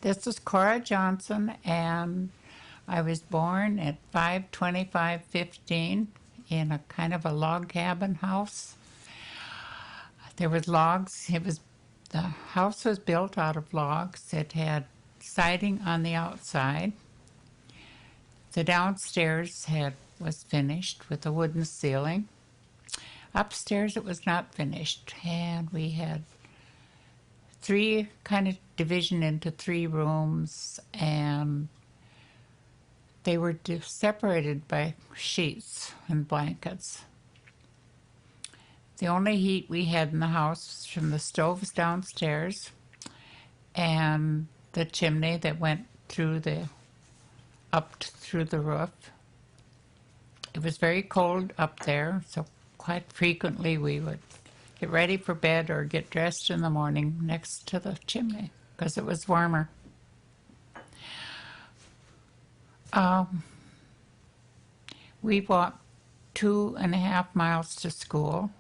This is Cora Johnson, and I was born at 52515 in a kind of a log cabin house. There was logs. The house was built out of logs. It had siding on the outside. The downstairs was finished with a wooden ceiling. Upstairs it was not finished, and we had three kind of division into three rooms, and they were separated by sheets and blankets. The only heat we had in the house was from the stoves downstairs and the chimney that went through through the roof. It was very cold up there, so quite frequently we would get ready for bed or get dressed in the morning next to the chimney because it was warmer. We walked 2.5 miles to school,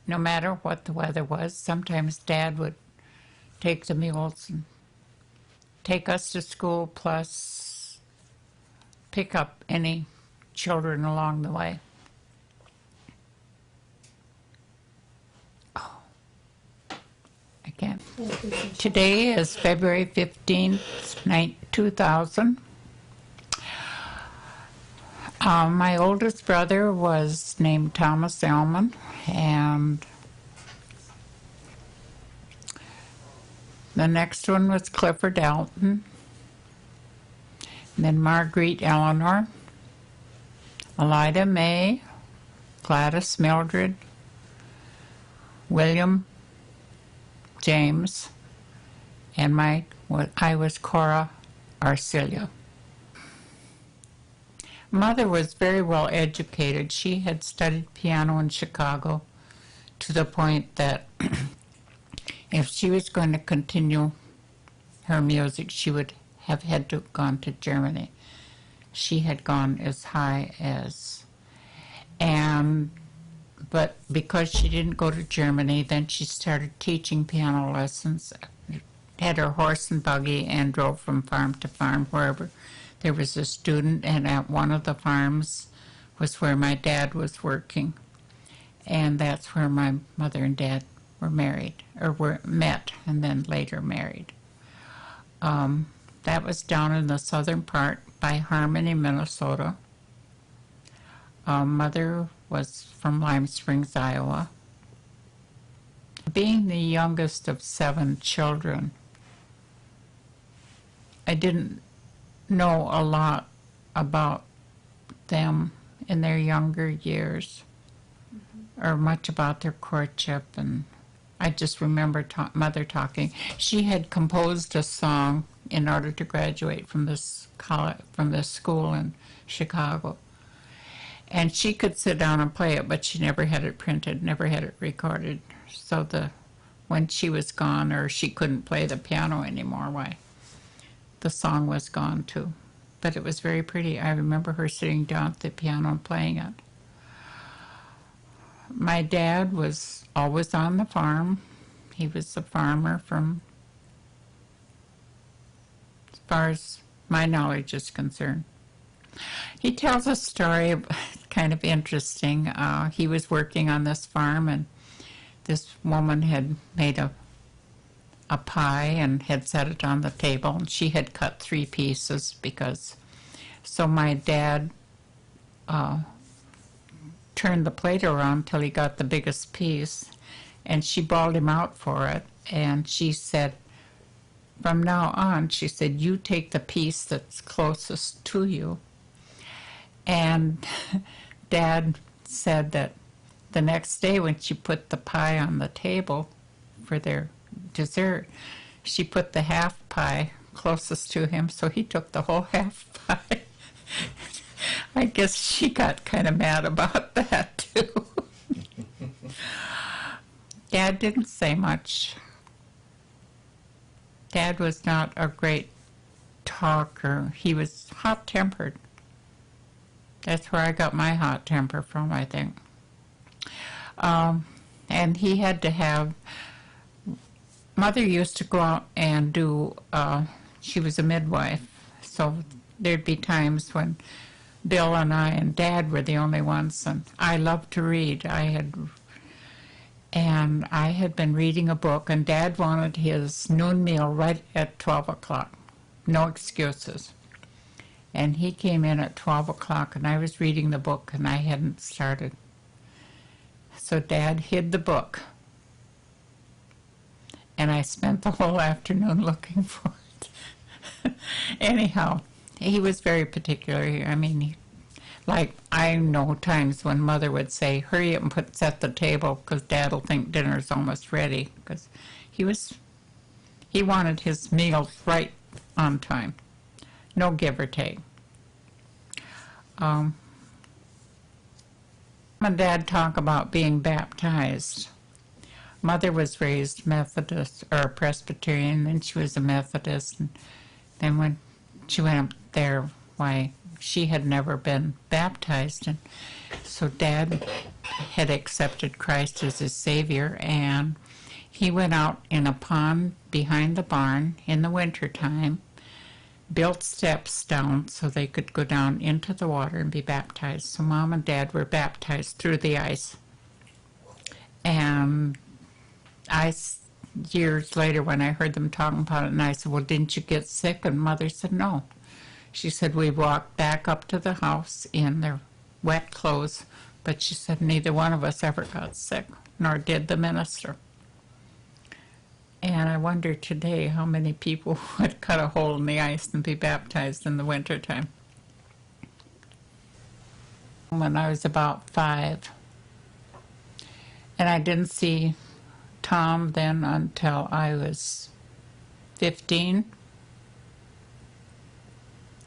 no matter what the weather was. Sometimes Dad would take the mules and take us to school, plus pick up any children along the way. Again. Today is February 15th, 2000. My oldest brother was named Thomas Elman, and the next one was Clifford Alton, and then Marguerite Eleanor, Elida May, Gladys Mildred, William James, and I was Cora Arcelia. Mother was very well educated. She had studied piano in Chicago to the point that if she was going to continue her music, she would have had to have gone to Germany. She had gone as high as, but because she didn't go to Germany, then she started teaching piano lessons, had her horse and buggy, and drove from farm to farm wherever there was a student, and at one of the farms was where my dad was working, and that's where my mother and dad were married, or were met, and then later married. That was down in the southern part by Harmony, Minnesota. Mother was from Lime Springs, Iowa. Being the youngest of 7 children, I didn't know a lot about them in their younger years, or much about their courtship, and I just remember Mother talking. She had composed a song in order to graduate from this school in Chicago, and she could sit down and play it, but she never had it printed, never had it recorded. So when she was gone, or she couldn't play the piano anymore, the song was gone too. But it was very pretty. I remember her sitting down at the piano and playing it. My dad was always on the farm. He was a farmer as far as my knowledge is concerned. He tells a story, kind of interesting. He was working on this farm, and this woman had made a pie and had set it on the table, and she had cut 3 pieces so my dad turned the plate around till he got the biggest piece, and she bawled him out for it, and she said, from now on, she said, you take the piece that's closest to you. And Dad said that the next day when she put the pie on the table for their dessert, she put the half pie closest to him, so he took the whole half pie. I guess she got kind of mad about that too. Dad didn't say much. Dad was not a great talker. He was hot-tempered. That's where I got my hot temper from, I think. And he had to have Mother used to go out and do, she was a midwife, so there'd be times when Bill and I and Dad were the only ones, and I loved to read. I had been reading a book, and Dad wanted his noon meal right at 12 o'clock. No excuses. And he came in at 12 o'clock, and I was reading the book, and I hadn't started. So Dad hid the book, and I spent the whole afternoon looking for it. Anyhow, he was very particular. I mean, I know times when Mother would say, hurry up and set the table because Dad'll think dinner's almost ready, because he wanted his meals right on time. No give or take. Mom and Dad talk about being baptized. Mother was raised Methodist or Presbyterian, and she was a Methodist. And then when she went up there, why, she had never been baptized. And so Dad had accepted Christ as his Savior, and he went out in a pond behind the barn in the wintertime, built steps down so they could go down into the water and be baptized. So Mom and Dad were baptized through the ice. And years later, when I heard them talking about it, and I said, well, didn't you get sick? And Mother said, no. She said, we walked back up to the house in their wet clothes, but she said neither one of us ever got sick, nor did the minister. And I wonder today how many people would cut a hole in the ice and be baptized in the wintertime. When I was about 5, and I didn't see Tom then until I was 15.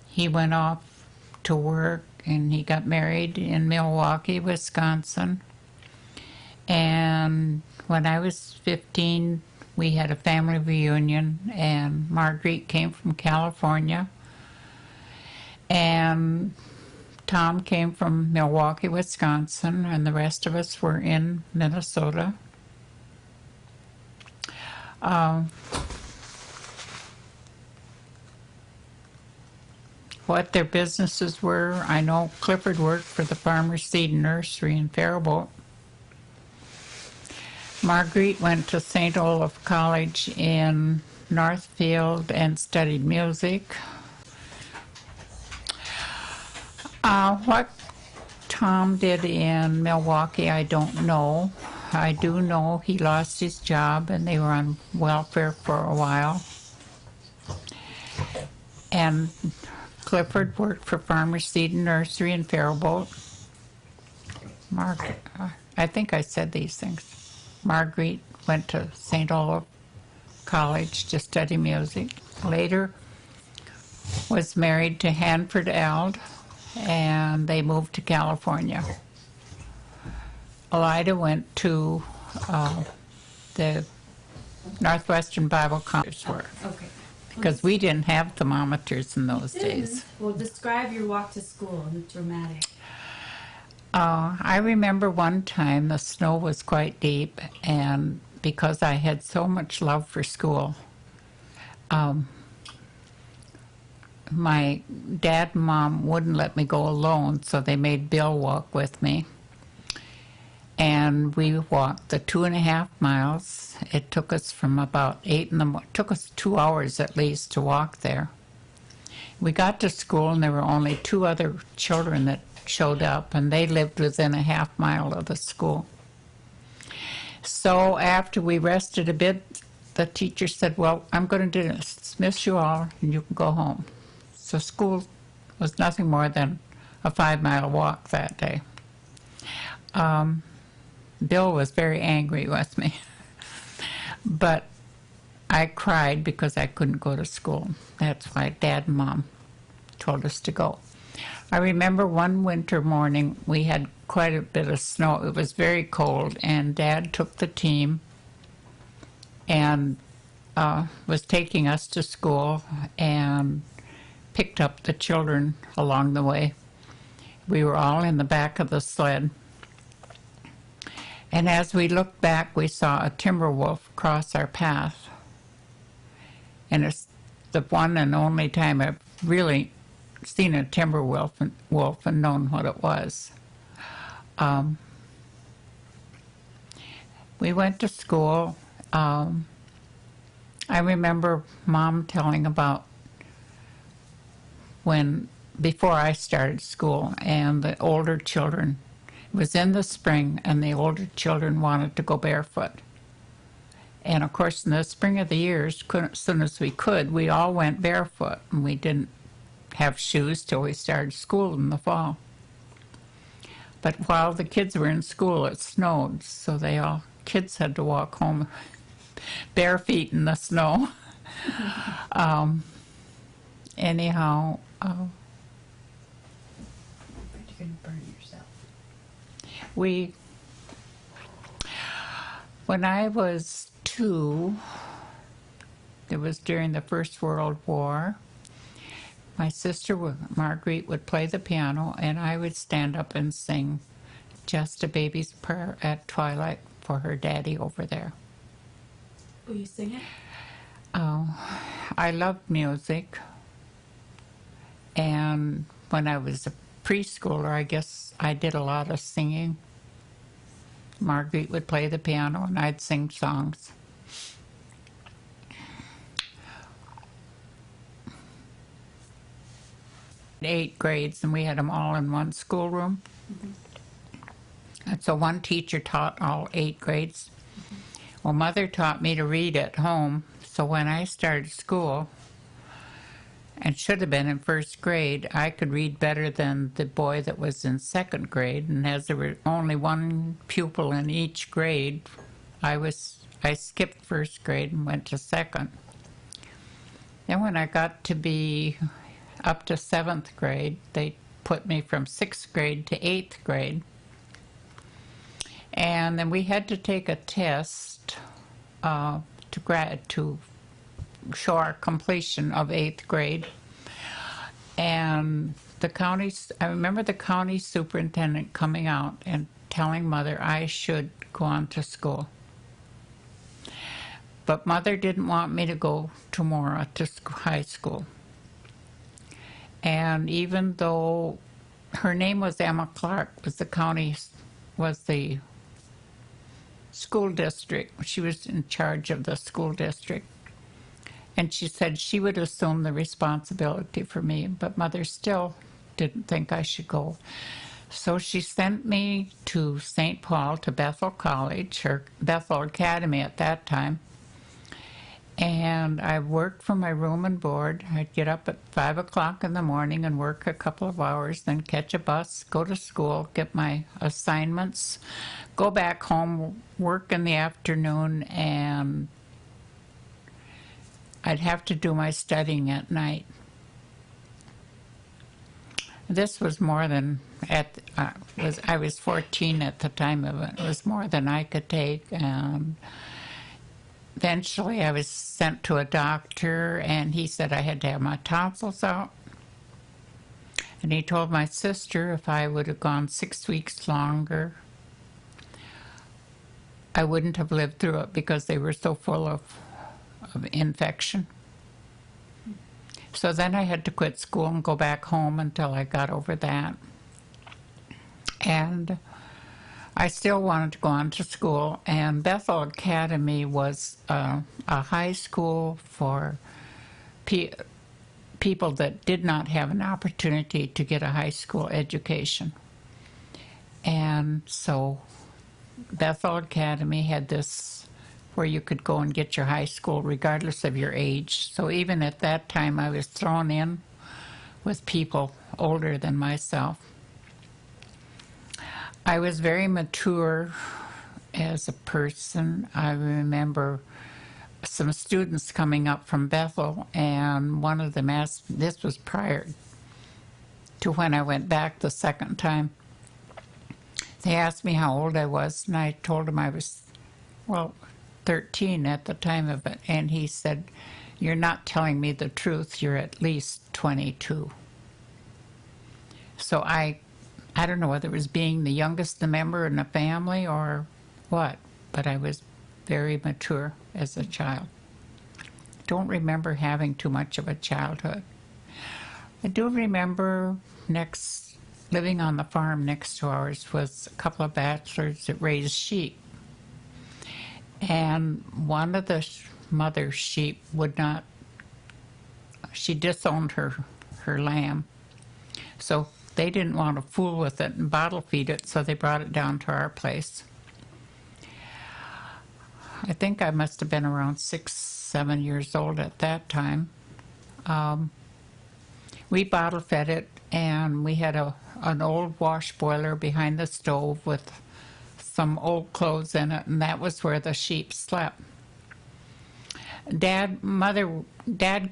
He went off to work and he got married in Milwaukee, Wisconsin. And when I was 15, we had a family reunion, and Marguerite came from California, and Tom came from Milwaukee, Wisconsin, and the rest of us were in Minnesota. What their businesses were, I know Clifford worked for the Farmer's Seed Nursery in Faribault. Marguerite went to St. Olaf College in Northfield and studied music. What Tom did in Milwaukee, I don't know. I do know he lost his job and they were on welfare for a while. And Clifford worked for Farmer's Seed Nursery in Faribault. I think I said these things. Marguerite went to St. Olaf College to study music. Later was married to Hanford Eld, and they moved to California. Elida went to the Northwestern Bible College because we didn't have thermometers in those days. Well, describe your walk to school and dramatic. I remember one time the snow was quite deep, and because I had so much love for school, my dad and mom wouldn't let me go alone, so they made Bill walk with me. And we walked the 2.5 miles. It took us from about 8 in the morning. It took us 2 hours at least to walk there. We got to school, and there were only 2 other children that showed up, and they lived within a 1/2 mile of the school. So after we rested a bit, the teacher said, well, I'm going to dismiss you all, and you can go home. So school was nothing more than a 5-mile walk that day. Bill was very angry with me, but I cried because I couldn't go to school. That's why Dad and Mom told us to go. I remember one winter morning we had quite a bit of snow. It was very cold, and Dad took the team and was taking us to school and picked up the children along the way. We were all in the back of the sled. And as we looked back, we saw a timber wolf cross our path. And it's the one and only time I've really seen a timber wolf and known what it was. We went to school. I remember Mom telling about before I started school, and the older children, it was in the spring, and the older children wanted to go barefoot. And of course, in the spring of the years, as soon as we could, we all went barefoot, and we didn't have shoes till we started school in the fall. But while the kids were in school, it snowed, so kids had to walk home bare feet in the snow. Anyhow, You're gonna burn yourself. When I was 2, it was during the First World War. My sister, Marguerite, would play the piano, and I would stand up and sing Just a Baby's Prayer at Twilight for her daddy over there. Will you sing it? I loved music, and when I was a preschooler, I guess I did a lot of singing. Marguerite would play the piano, and I'd sing songs. Eight grades, and we had them all in one schoolroom. And so one teacher taught all 8 grades. Well, Mother taught me to read at home, so when I started school, and should have been in first grade, I could read better than the boy that was in second grade. And as there were only one pupil in each grade, I skipped first grade and went to second. Then when I got to be up to 7th grade, they put me from 6th grade to 8th grade. And then we had to take a test to show our completion of 8th grade. And I remember the county superintendent coming out and telling Mother I should go on to school. But Mother didn't want me to go tomorrow to high school. And even though her name was Emma Clark, was the school district. She was in charge of the school district. And she said she would assume the responsibility for me, but Mother still didn't think I should go. So she sent me to St. Paul, to Bethel College, or Bethel Academy at that time. And I worked from my room and board. I'd get up at 5 o'clock in the morning and work a couple of hours, then catch a bus, go to school, get my assignments, go back home, work in the afternoon, and I'd have to do my studying at night. This was more than, I was 14 at the time of it. It was more than I could take, and eventually I was sent to a doctor, and he said I had to have my tonsils out. And he told my sister if I would have gone 6 weeks longer, I wouldn't have lived through it because they were so full of infection. So then I had to quit school and go back home until I got over that. And I still wanted to go on to school, and Bethel Academy was a high school for people that did not have an opportunity to get a high school education. And so Bethel Academy had this where you could go and get your high school regardless of your age. So even at that time, I was thrown in with people older than myself. I was very mature as a person. I remember some students coming up from Bethel, and one of them asked, this was prior to when I went back the second time, they asked me how old I was, and I told them I was, 13 at the time of it. And he said, you're not telling me the truth, you're at least 22. So I don't know whether it was being the youngest member in the family or what, but I was very mature as a child. don't remember having too much of a childhood. I do remember living on the farm next to ours was a couple of bachelors that raised sheep. And one of the mother's sheep would not, she disowned her lamb. So they didn't want to fool with it and bottle feed it, so they brought it down to our place. I think I must have been around 6, 7 years old at that time. We bottle fed it, and we had an old wash boiler behind the stove with some old clothes in it, and that was where the sheep slept. Dad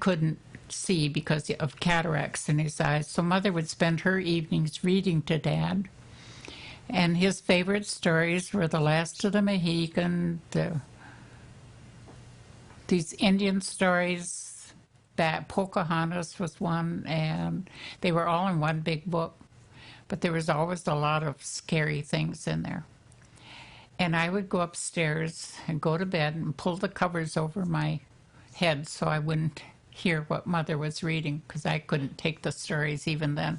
couldn't see because of cataracts in his eyes, so Mother would spend her evenings reading to Dad. And his favorite stories were The Last of the Mohican, these Indian stories, that Pocahontas was one, and they were all in one big book. But there was always a lot of scary things in there. And I would go upstairs and go to bed and pull the covers over my head so I wouldn't hear what Mother was reading, because I couldn't take the stories even then.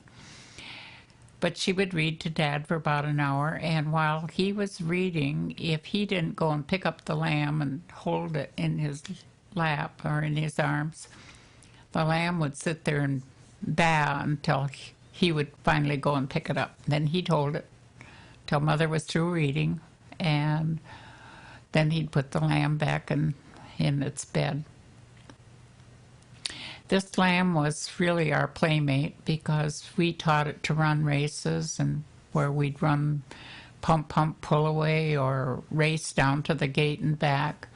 But she would read to Dad for about an hour, and while he was reading, if he didn't go and pick up the lamb and hold it in his lap or in his arms, the lamb would sit there and baa until he would finally go and pick it up. Then he'd hold it till Mother was through reading, and then he'd put the lamb back in its bed. This lamb was really our playmate because we taught it to run races, and where we'd run pump, pump, pull away, or race down to the gate and back.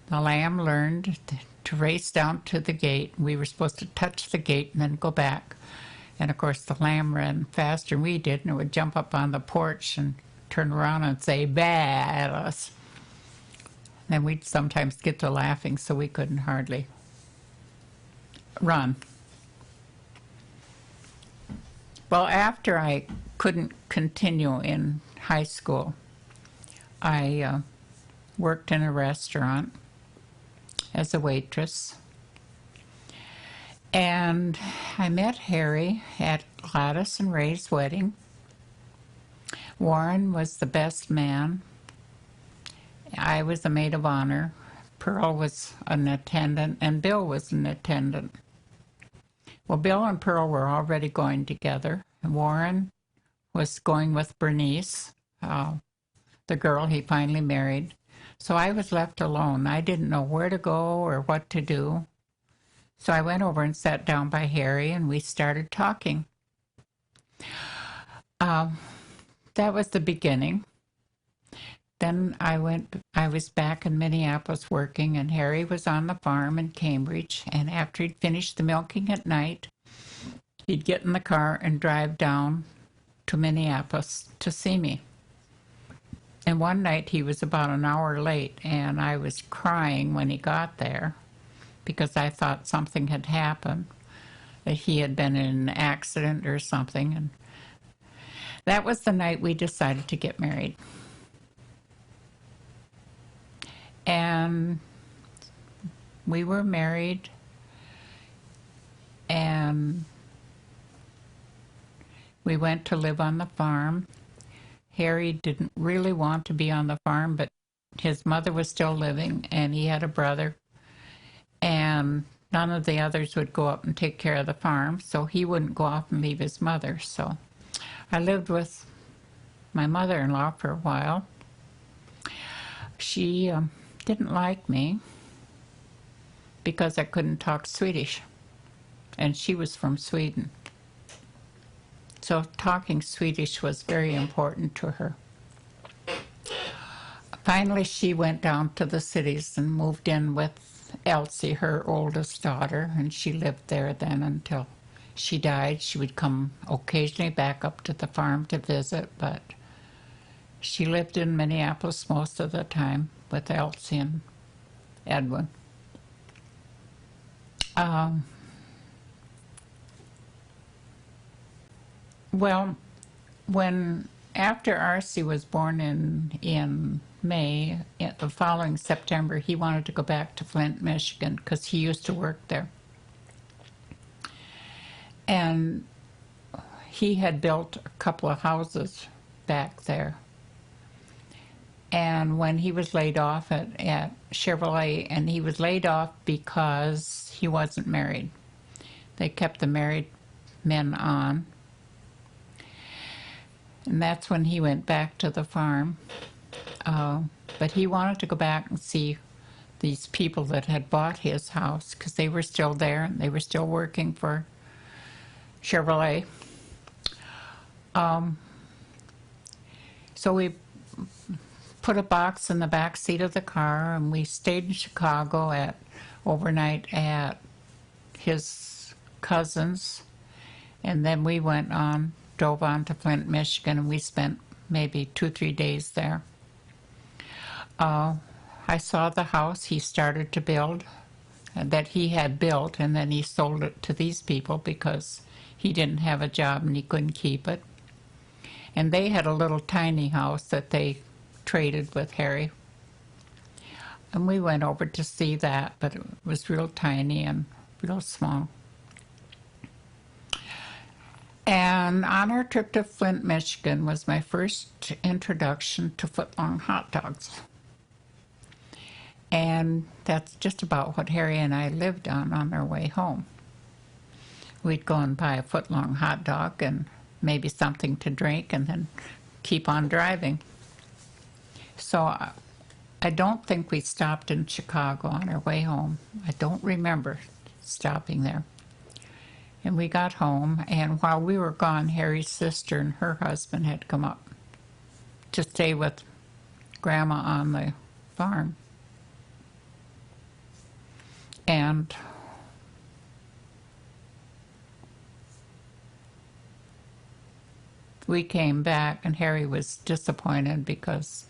The lamb learned to race down to the gate. We were supposed to touch the gate and then go back. And of course the lamb ran faster than we did, and it would jump up on the porch and turn around and say "baa" at us. Then we'd sometimes get to laughing, so we couldn't hardly run. Well, after I couldn't continue in high school, I worked in a restaurant as a waitress. And I met Harry at Gladys and Ray's wedding. Warren was the best man. I was the maid of honor. Pearl was an attendant, and Bill was an attendant. Well, Bill and Pearl were already going together. Warren was going with Bernice, the girl he finally married. So I was left alone. I didn't know where to go or what to do. So I went over and sat down by Harry, and we started talking. That was the beginning. Then I was back in Minneapolis working, and Harry was on the farm in Cambridge, and after he'd finished the milking at night, he'd get in the car and drive down to Minneapolis to see me. And one night he was about an hour late, and I was crying when he got there because I thought something had happened, that he had been in an accident or something. And that was the night we decided to get married. And we were married, and we went to live on the farm. Harry didn't really want to be on the farm, but his mother was still living, and he had a brother, and none of the others would go up and take care of the farm, so he wouldn't go off and leave his mother. So I lived with my mother-in-law for a while. She didn't like me because I couldn't talk Swedish, and she was from Sweden. So talking Swedish was very important to her. Finally, she went down to the cities and moved in with Elsie, her oldest daughter, and she lived there then until she died. She would come occasionally back up to the farm to visit, but she lived in Minneapolis most of the time with Elsie and Edwin. Well, when after Arcee was born in May, the following September, he wanted to go back to Flint, Michigan, because he used to work there. And he had built a couple of houses back there. And when he was laid off at Chevrolet, and he was laid off because he wasn't married. They kept the married men on. And that's when he went back to the farm. But he wanted to go back and see these people that had bought his house, because they were still there and they were still working for Chevrolet. So we put a box in the back seat of the car, and we stayed in Chicago overnight at his cousin's, and then we drove on to Flint, Michigan, and we spent maybe 2-3 days there. I saw the house he started to build, that he had built, and then he sold it to these people because he didn't have a job and he couldn't keep it. And they had a little tiny house that they traded with Harry. And we went over to see that, but it was real tiny and real small. And on our trip to Flint, Michigan was my first introduction to footlong hot dogs. And that's just about what Harry and I lived on our way home. We'd go and buy a footlong hot dog and maybe something to drink and then keep on driving. So I don't think we stopped in Chicago on our way home. I don't remember stopping there. And we got home, and while we were gone, Harry's sister and her husband had come up to stay with Grandma on the farm. And we came back, and Harry was disappointed because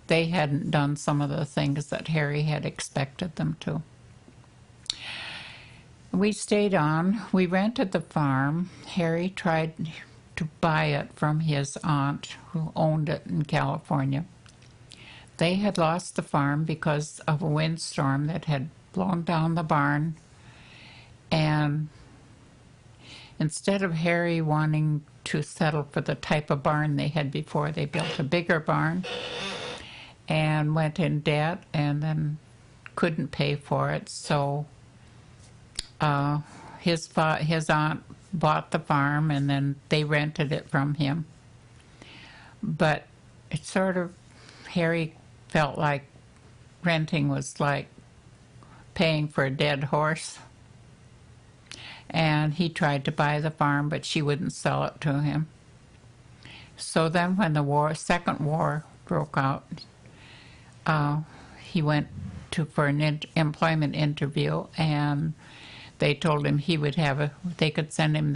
they hadn't done some of the things that Harry had expected them to. We stayed on. We rented the farm. Harry tried to buy it from his aunt who owned it in California. They had lost the farm because of a windstorm that had blown down the barn, and instead of Harry wanting to settle for the type of barn they had before, they built a bigger barn and went in debt and then couldn't pay for it. So his aunt bought the farm, and then they rented it from him. But it sort of, Harry felt like renting was like paying for a dead horse. And he tried to buy the farm, but she wouldn't sell it to him. So then when the second war broke out, he went for an employment interview, and they told him they could send him,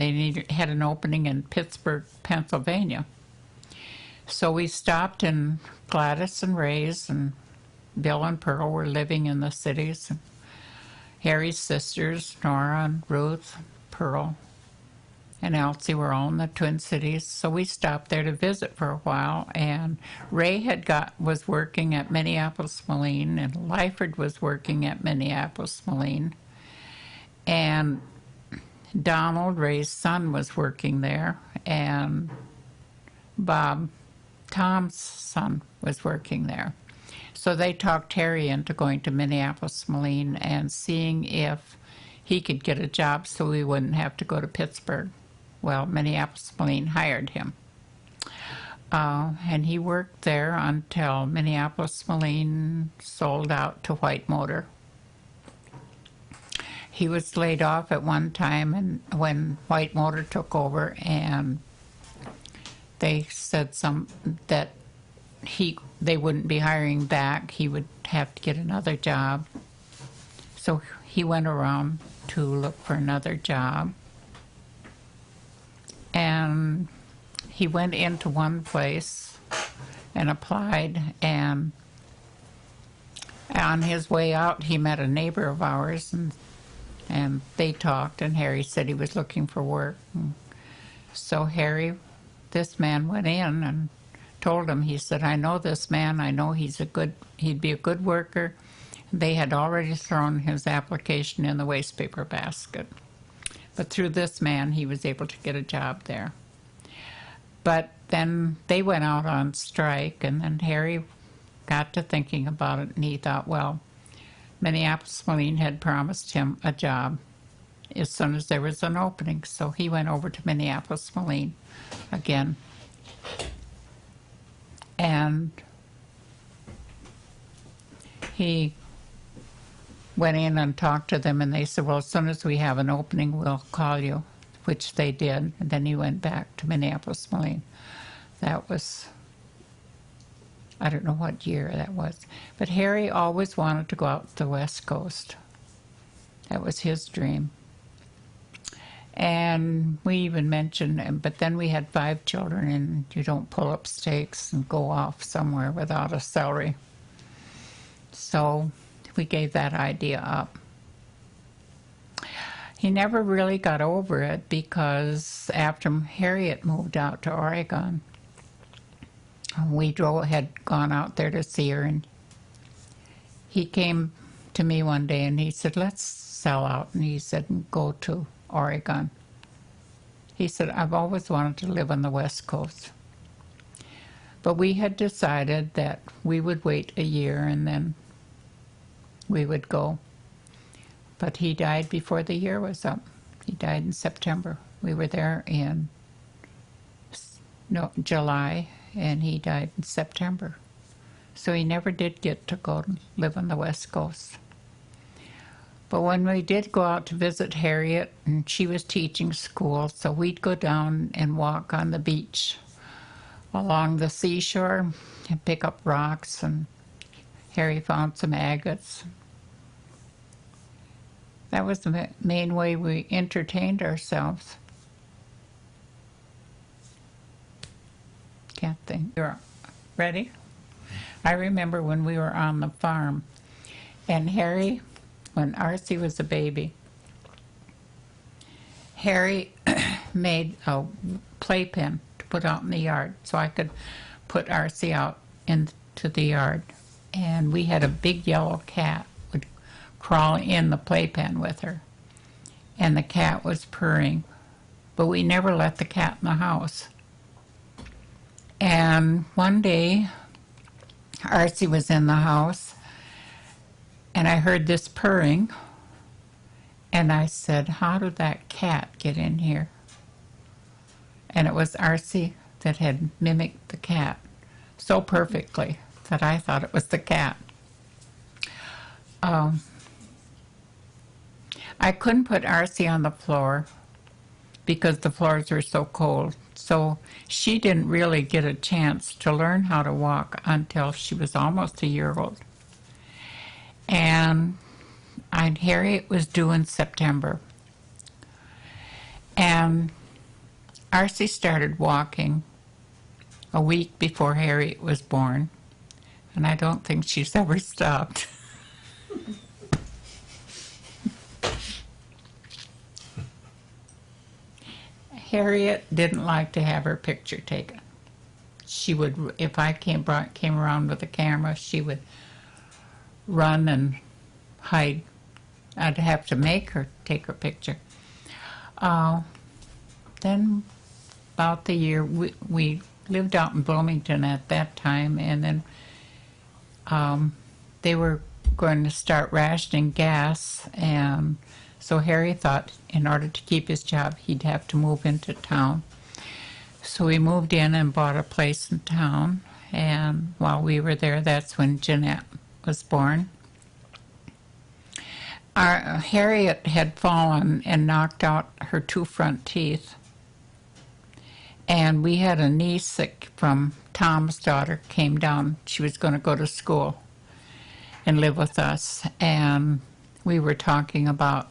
had an opening in Pittsburgh, Pennsylvania. So we stopped in Gladys and Ray's, and Bill and Pearl were living in the cities. Harry's sisters, Nora and Ruth, Pearl, and Elsie were all in the Twin Cities. So we stopped there to visit for a while, and Ray was working at Minneapolis-Moline, and Lyford was working at Minneapolis-Moline. And Donald, Ray's son, was working there, and Bob, Tom's son, was working there. So they talked Harry into going to Minneapolis-Moline and seeing if he could get a job so we wouldn't have to go to Pittsburgh. Well, Minneapolis-Moline hired him. And he worked there until Minneapolis-Moline sold out to White Motor. He was laid off at one time, and when White Motor took over, and they said that they wouldn't be hiring back, he would have to get another job. So he went around to look for another job. And he went into one place and applied, and on his way out he met a neighbor of ours, and they talked, and Harry said he was looking for work. And so this man went in, and told him, he said, I know this man, I know he'd be a good worker. They had already thrown his application in the waste paper basket. But through this man, he was able to get a job there. But then they went out on strike, and then Harry got to thinking about it, and he thought, well, Minneapolis-Moline had promised him a job as soon as there was an opening. So he went over to Minneapolis-Moline again. And he went in and talked to them, and they said, well, as soon as we have an opening, we'll call you, which they did. And then he went back to Minneapolis-Moline. That was, I don't know what year that was. But Harry always wanted to go out to the West Coast. That was his dream. And we even mentioned, but then we had 5 children, and you don't pull up stakes and go off somewhere without a salary. So we gave that idea up. He never really got over it because after Harriet moved out to Oregon, we had gone out there to see her, and he came to me one day and he said, let's sell out. And he said, go to Oregon. He said, I've always wanted to live on the West Coast. But we had decided that we would wait a year and then we would go. But he died before the year was up. He died in September. We were there in July, and he died in September. So he never did get to go and live on the West Coast. But when we did go out to visit Harriet, and she was teaching school, so we'd go down and walk on the beach along the seashore and pick up rocks, and Harry found some agates. That was the main way we entertained ourselves. Can't think. You're ready? I remember when we were on the farm, and Harry, when Arcee was a baby, Harry made a playpen to put out in the yard so I could put Arcee out into the yard. And we had a big yellow cat would crawl in the playpen with her. And the cat was purring, but we never let the cat in the house. And one day, Arcee was in the house, and I heard this purring, and I said, how did that cat get in here? And it was Arcee that had mimicked the cat so perfectly that I thought it was the cat. I couldn't put Arcee on the floor because the floors were so cold. So she didn't really get a chance to learn how to walk until she was almost a year old. And Harriet was due in September. And Arcee started walking a week before Harriet was born. And I don't think she's ever stopped. Harriet didn't like to have her picture taken. She would, if I came around with a camera, she would run and hide. I'd have to make her take her picture. Then about the year, we lived out in Bloomington at that time, and then they were going to start rationing gas, and so Harry thought in order to keep his job, he'd have to move into town. So we moved in and bought a place in town, and while we were there, that's when Jeanette was born. Harriet had fallen and knocked out her 2 front teeth, and we had a niece that, from Tom's daughter, came down. She was going to go to school and live with us, and we were talking about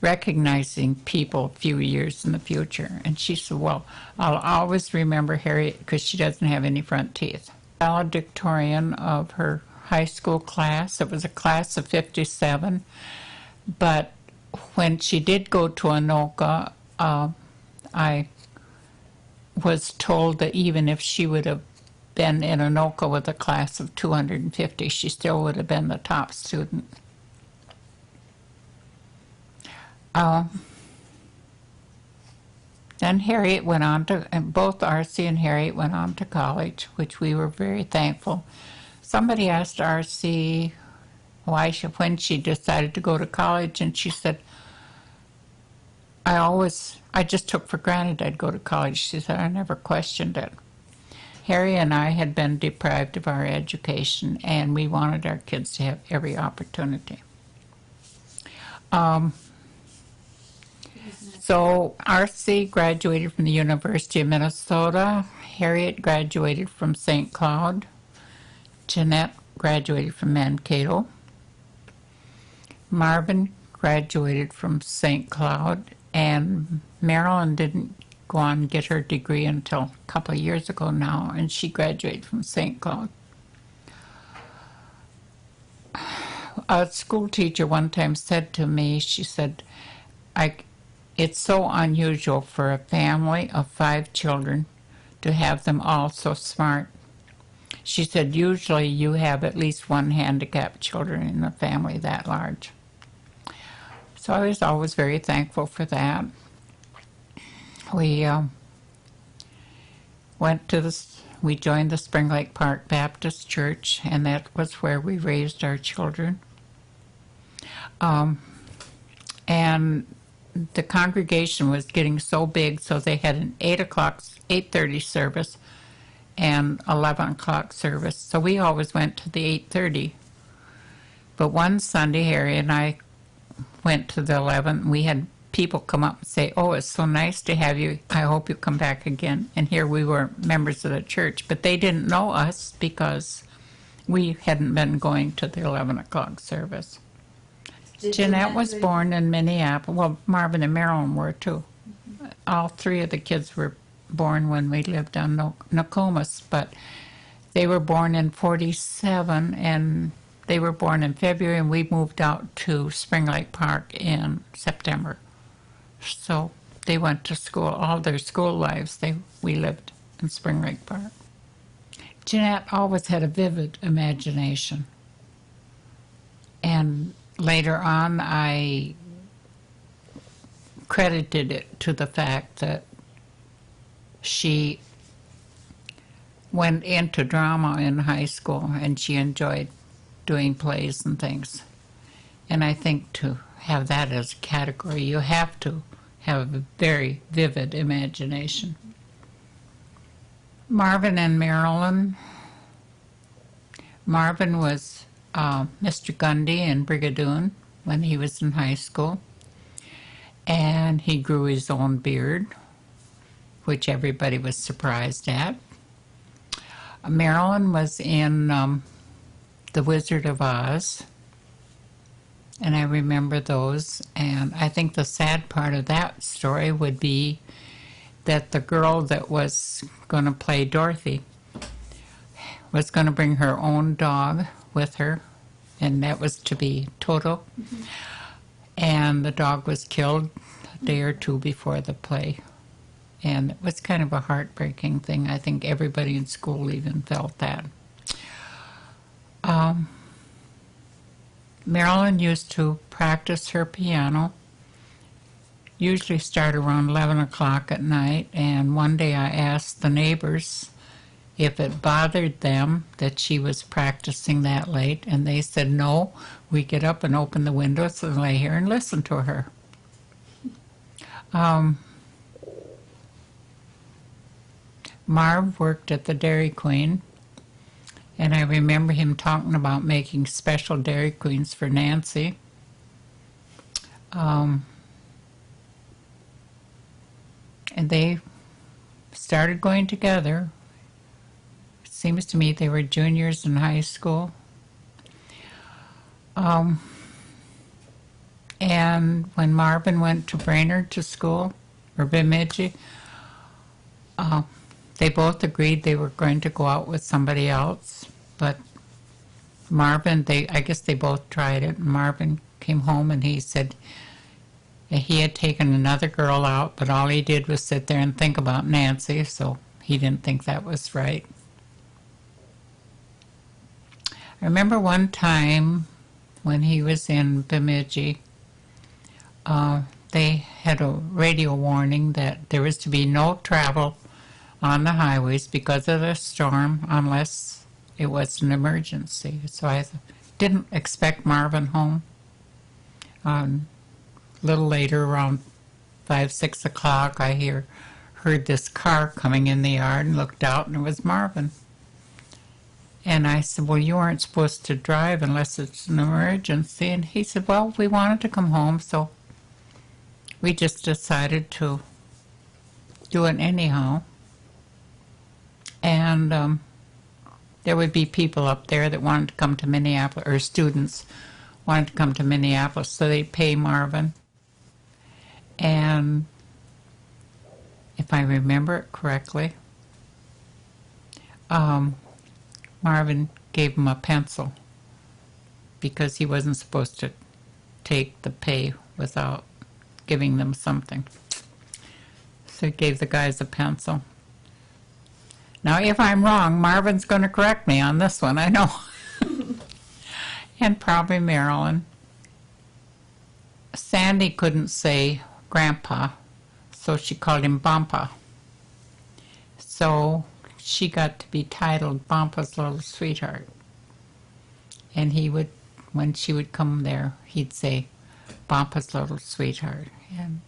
recognizing people a few years in the future. And she said, well, I'll always remember Harriet because she doesn't have any front teeth. Valedictorian of her high school class. It was a class of 57. But when she did go to Anoka, I was told that even if she would have been in Anoka with a class of 250, she still would have been the top student. Then Harriet went on to, and both R.C. and Harriet went on to college, which we were very thankful. Somebody asked R.C. when she decided to go to college, and she said, I just took for granted I'd go to college. She said, I never questioned it. Harry and I had been deprived of our education, and we wanted our kids to have every opportunity. So R.C. graduated from the University of Minnesota. Harriet graduated from St. Cloud. Jeanette graduated from Mankato. Marvin graduated from St. Cloud, and Marilyn didn't go on and get her degree until a couple of years ago now, and she graduated from St. Cloud. A school teacher one time said to me, she said, it's so unusual for a family of 5 children to have them all so smart. She said, usually you have at least one handicapped children in a family that large. So I was always very thankful for that. We we joined the Spring Lake Park Baptist Church, and that was where we raised our children. And the congregation was getting so big, so they had an 8:30 service and 11 o'clock service. So we always went to the 8:30. But one Sunday, Harry and I went to the 11. We had people come up and say, oh, it's so nice to have you. I hope you come back again. And here we were, members of the church. But they didn't know us because we hadn't been going to the 11 o'clock service. Jeanette was born in Minneapolis. Well, Marvin and Marilyn were too. All 3 of the kids were born when we lived on Nokomis, but they were born in 47, and they were born in February, and we moved out to Spring Lake Park in September. So they went to school, all their school lives, we lived in Spring Lake Park. Jeanette always had a vivid imagination. And later on, I credited it to the fact that she went into drama in high school, and she enjoyed doing plays and things. And I think to have that as a category, you have to have a very vivid imagination. Marvin and Marilyn. Marvin was Mr. Gundy in Brigadoon when he was in high school, and he grew his own beard, which everybody was surprised at. Marilyn was in The Wizard of Oz, and I remember those, and I think the sad part of that story would be that the girl that was going to play Dorothy was going to bring her own dog with her, and that was to be Toto. Mm-hmm. And the dog was killed a day or 2 before the play. And it was kind of a heartbreaking thing. I think everybody in school even felt that. Marilyn used to practice her piano, usually start around 11 o'clock at night, and one day I asked the neighbors if it bothered them that she was practicing that late, and they said no. We get up and open the windows and lay here and listen to her. Marv worked at the Dairy Queen, and I remember him talking about making special Dairy Queens for Nancy. And they started going together. It seems to me they were juniors in high school. And when Marvin went to Brainerd to school, or Bemidji, they both agreed they were going to go out with somebody else. But Marvin, I guess they both tried it. Marvin came home and he said he had taken another girl out, but all he did was sit there and think about Nancy, so he didn't think that was right. I remember one time when he was in Bemidji, they had a radio warning that there was to be no travel on the highways because of the storm unless it was an emergency. So I didn't expect Marvin home. A little later, around 5, 6 o'clock, I heard this car coming in the yard and looked out, and it was Marvin. And I said, well, you aren't supposed to drive unless it's an emergency. And he said, well, we wanted to come home, so we just decided to do it anyhow. And there would be people up there that wanted to come to Minneapolis, or students wanted to come to Minneapolis, so they'd pay Marvin. And if I remember it correctly, Marvin gave him a pencil because he wasn't supposed to take the pay without giving them something. So he gave the guys a pencil. Now, if I'm wrong, Marvin's going to correct me on this one, I know. And probably Marilyn. Sandy couldn't say Grandpa, so she called him Bampa. So she got to be titled Bampa's Little Sweetheart. And he would, when she would come there, he'd say, Bampa's Little Sweetheart. And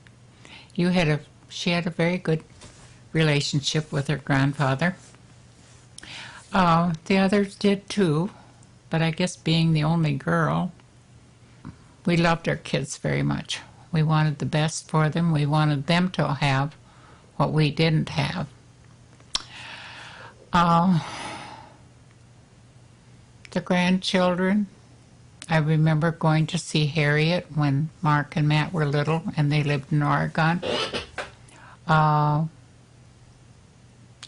she had a very good relationship with her grandfather. The others did too, but I guess being the only girl, we loved our kids very much. We wanted the best for them. We wanted them to have what we didn't have. The grandchildren, I remember going to see Harriet when Mark and Matt were little, and they lived in Oregon. I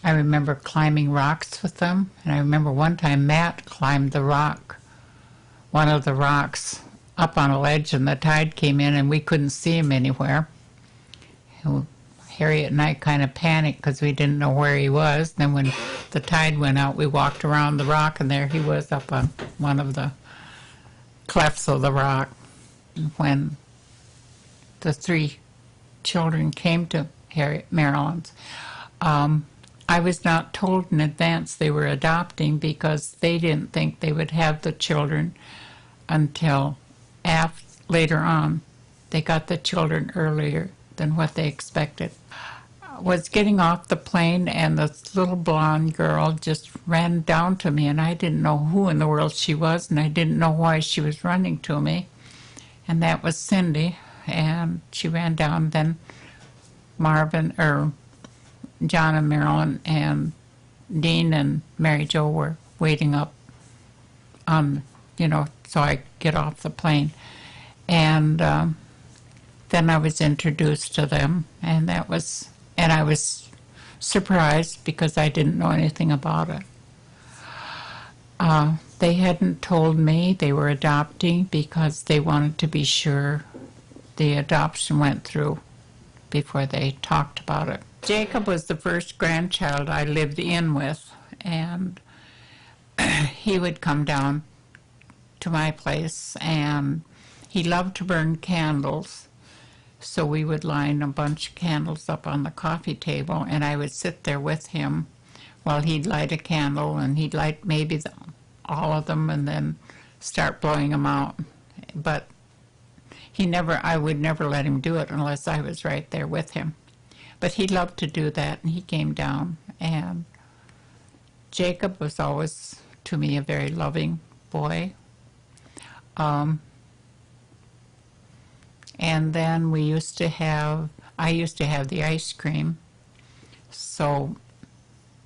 remember climbing rocks with them, and I remember one time Matt climbed the rock, one of the rocks, up on a ledge, and the tide came in, and we couldn't see him anywhere. Harriet and I kind of panicked because we didn't know where he was. Then when the tide went out, we walked around the rock, and there he was up on one of the clefts of the rock. When the 3 children came to Maryland's, I was not told in advance they were adopting because they didn't think they would have the children until later on. They got the children earlier than what they expected. I was getting off the plane, and this little blonde girl just ran down to me, and I didn't know who in the world she was, and I didn't know why she was running to me. And that was Cindy, and she ran down. Then John and Marilyn and Dean and Mary Jo were waiting up on, so I get off the plane. And then I was introduced to them, and I was surprised because I didn't know anything about it. They hadn't told me they were adopting because they wanted to be sure the adoption went through before they talked about it. Jacob was the first grandchild I lived in with, and he would come down to my place, and he loved to burn candles. So we would line a bunch of candles up on the coffee table, and I would sit there with him while he'd light a candle, and he'd light maybe all of them and then start blowing them out. But I would never let him do it unless I was right there with him. But he loved to do that, and he came down. And Jacob was always, to me, a very loving boy. And then I used to have the ice cream. So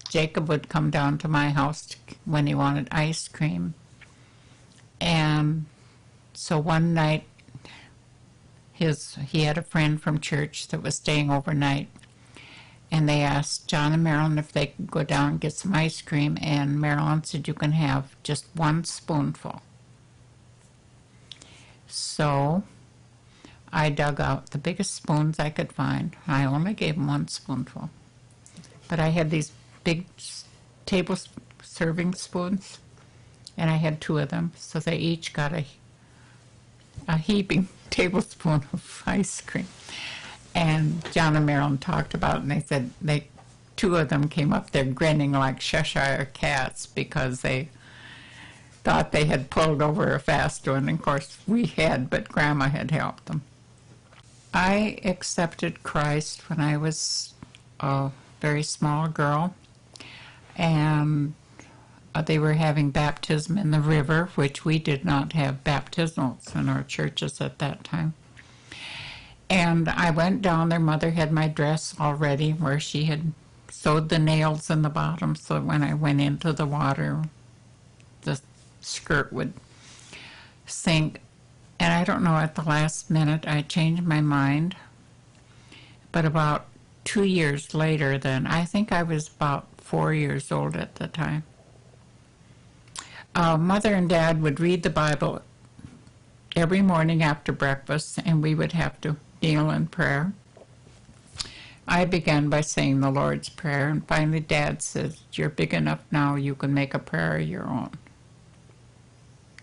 Jacob would come down to my house when he wanted ice cream. And so one night, he had a friend from church that was staying overnight. And they asked John and Marilyn if they could go down and get some ice cream. And Marilyn said, you can have just 1 spoonful. So I dug out the biggest spoons I could find. I only gave him 1 spoonful. But I had these big table serving spoons, and I had two of them, so they each got a heaping tablespoon of ice cream. And John and Marilyn talked about it, and they said two of them came up there grinning like Cheshire cats because they thought they had pulled over a fast one. And of course we had, but Grandma had helped them. I accepted Christ when I was a very small girl, and they were having baptism in the river, which we did not have baptismals in our churches at that time. And I went down there. Mother had my dress already where she had sewed the nails in the bottom, so when I went into the water, the skirt would sink. And I don't know, at the last minute, I changed my mind. But about 2 years later then, I think I was about 4 years old at the time, Mother and Dad would read the Bible every morning after breakfast, and we would have to kneel in prayer. I began by saying the Lord's Prayer, and finally Dad said, "You're big enough now, you can make a prayer of your own."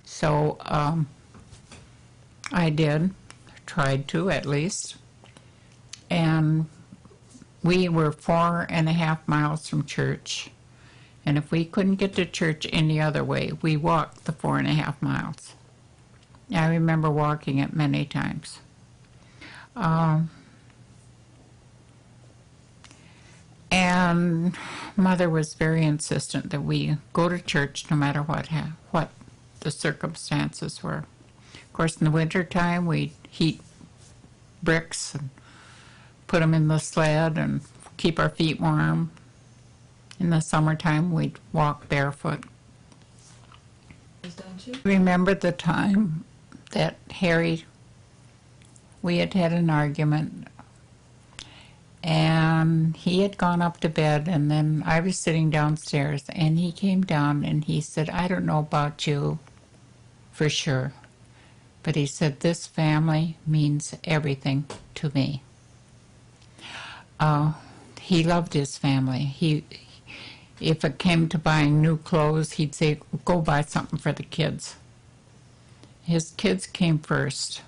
So I did, tried to at least, and we were 4.5 miles from church, and if we couldn't get to church any other way, we walked the 4.5 miles. I remember walking it many times. And Mother was very insistent that we go to church no matter what the circumstances were. Of course, in the wintertime, we'd heat bricks and put them in the sled and keep our feet warm. In the summertime, we'd walk barefoot. Don't you? Remember the time that Harry, we had had an argument, and he had gone up to bed, and then I was sitting downstairs, and he came down and he said, "I don't know about you for sure, but," he said, "this family means everything to me." He loved his family. If it came to buying new clothes, he'd say, "Go buy something for the kids." His kids came first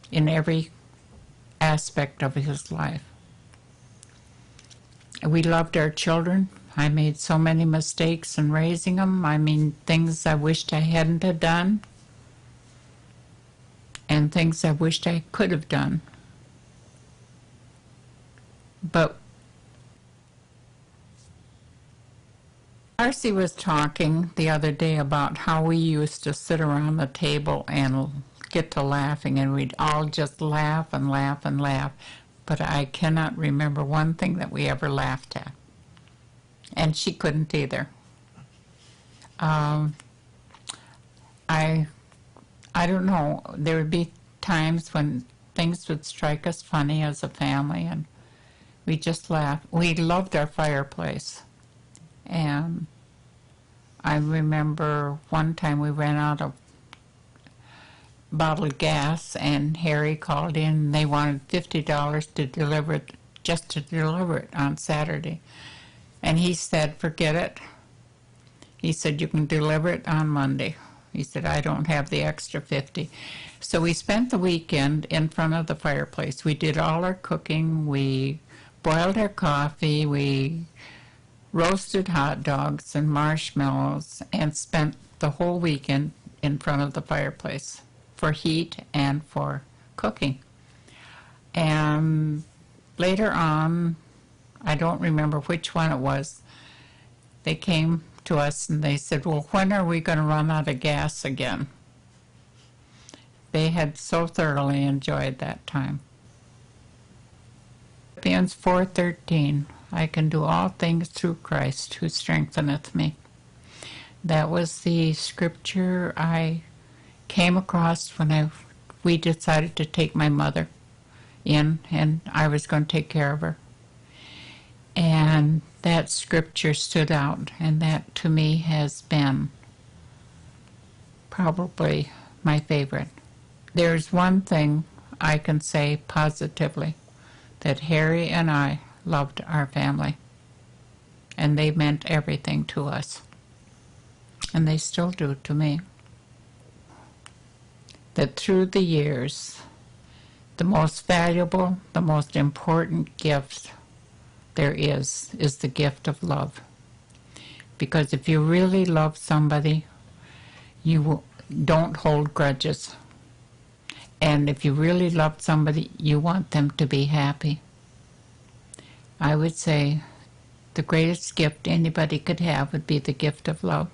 in every aspect of his life. We loved our children. I made so many mistakes in raising them. I mean, things I wished I hadn't have done, and things I wished I could have done. But Marcy was talking the other day about how we used to sit around the table and get to laughing, and we'd all just laugh and laugh and laugh. But I cannot remember one thing that we ever laughed at. And she couldn't either. I don't know. There would be times when things would strike us funny as a family, and we just laughed. We loved our fireplace. And I remember one time we ran out of bottled gas, and Harry called in, and they wanted $50 to deliver it, just to deliver it on Saturday. And he said, "Forget it." He said, "You can deliver it on Monday." He said, "I don't have the extra 50. So we spent the weekend in front of the fireplace. We did all our cooking. We boiled our coffee. We roasted hot dogs and marshmallows, and spent the whole weekend in front of the fireplace for heat and for cooking. And later on, I don't remember which one it was, they came to us and they said, "Well, when are we going to run out of gas again?" They had so thoroughly enjoyed that time. Philippians 4:13, "I can do all things through Christ who strengtheneth me." That was the scripture I came across when we decided to take my mother in, and I was going to take care of her. And that scripture stood out, and that to me has been probably my favorite. There's one thing I can say positively, that Harry and I loved our family, and they meant everything to us. and they still do to me, that through the years, the most valuable, the most important gift there is the gift of love. Because if you really love somebody, don't hold grudges. And if you really love somebody, you want them to be happy. I would say the greatest gift anybody could have would be the gift of love.